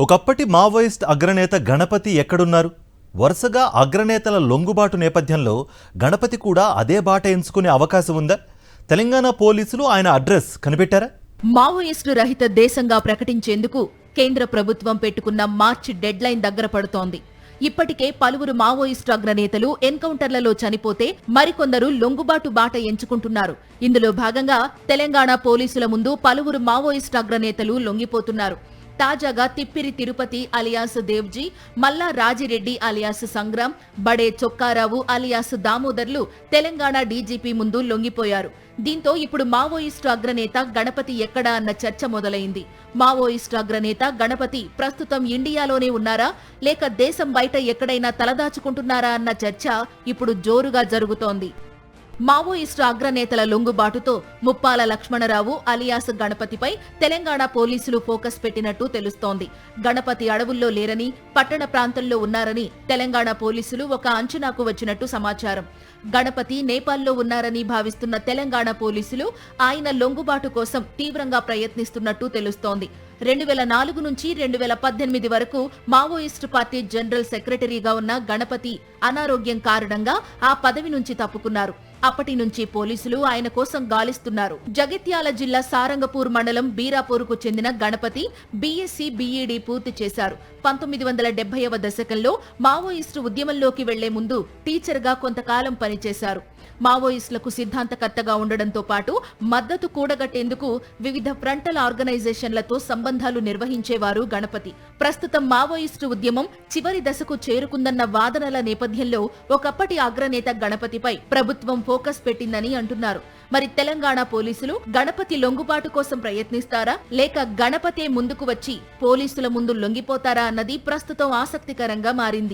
ఒకప్పటి మావోయిస్ట్ అగ్రనేత గణపతి ఎక్కడున్నారు? వరుసగా అగ్రనేతల లొంగుబాటు నేపథ్యంలో గణపతి కూడా అదే బాట ఎంచుకునే అవకాశం ఉందా? తెలంగాణ పోలీసులు ఆయన అడ్రస్ కనిపెట్టారా? మావోయిస్టు రహిత దేశంగా ప్రకటించేందుకు కేంద్ర ప్రభుత్వం పెట్టుకున్న మార్చి డెడ్ లైన్ దగ్గర పడుతోంది. ఇప్పటికే పలువురు మావోయిస్టు అగ్రనేతలు ఎన్కౌంటర్లలో చనిపోతే మరికొందరు లొంగుబాటు బాట ఎంచుకుంటున్నారు. ఇందులో భాగంగా తెలంగాణ పోలీసుల ముందు పలువురు మావోయిస్టు అగ్రనేతలు లొంగిపోతున్నారు. తాజాగా తిప్పిరి తిరుపతి అలియాస్ దేవ్జీ, మల్లా రాజిరెడ్డి అలియాస్ సంగ్రామ్, బడే చొక్కారావు అలియాస్ దామోదర్లు తెలంగాణ డీజీపీ ముందు లొంగిపోయారు. దీంతో ఇప్పుడు మావోయిస్టు అగ్రనేత గణపతి ఎక్కడా అన్న చర్చ మొదలైంది. మావోయిస్టు అగ్రనేత గణపతి ప్రస్తుతం ఇండియాలోనే ఉన్నారా, లేక దేశం బయట ఎక్కడైనా తలదాచుకుంటున్నారా అన్న చర్చ ఇప్పుడు జోరుగా జరుగుతోంది. మావోయిస్టు అగ్రనేతల లొంగుబాటుతో ముప్పాల లక్ష్మణరావు అలియాస్ గణపతిపై తెలంగాణ పోలీసులు ఫోకస్ పెట్టినట్టు తెలుస్తోంది. గణపతి అడవుల్లో లేరని, పట్టణ ప్రాంతంలో ఉన్నారని తెలంగాణ పోలీసులు ఒక అంచనాకు వచ్చినట్టు సమాచారం. గణపతి నేపాల్లో ఉన్నారని భావిస్తున్న తెలంగాణ పోలీసులు ఆయన లొంగుబాటు కోసం తీవ్రంగా ప్రయత్నిస్తున్నట్టు తెలుస్తోంది. 2004 నుంచి 2018 వరకు మావోయిస్టు పార్టీ జనరల్ సెక్రటరీగా ఉన్న గణపతి అనారోగ్యం కారణంగా ఆ పదవి నుంచి తప్పుకున్నారు. అప్పటి నుంచి పోలీసులు ఆయన కోసం గాలిస్తున్నారు. జగిత్యాల జిల్లా సారంగపూర్ మండలం బీరాపూర్కు చెందిన గణపతి బీఎస్సీ బీఈడీ పూర్తి చేశారు. 1970వ దశకంలో మావోయిస్టు ఉద్యమంలోకి వెళ్లే ముందు టీచర్గా కొంతకాలం పనిచేశారు. మావోయిస్టులకు సిద్ధాంతకర్తగా ఉండడంతో పాటు మద్దతు కూడగట్టేందుకు వివిధ ఫ్రంటల్ ఆర్గనైజేషన్లతో సంబంధాలు నిర్వహించేవారు గణపతి. ప్రస్తుతం మావోయిస్టు ఉద్యమం చివరి దశకు చేరుకుందన్న వాదనల నేపథ్యంలో ఒకప్పటి అగ్రనేత గణపతిపై ప్రభుత్వం ఫోకస్ పెట్టిందని అంటున్నారు. మరి తెలంగాణ పోలీసులు గణపతి లొంగుబాటు కోసం ప్రయత్నిస్తారా, లేక గణపతే ముందుకు వచ్చి పోలీసుల ముందు లొంగిపోతారా అన్నది ప్రస్తుతం ఆసక్తికరంగా మారింది.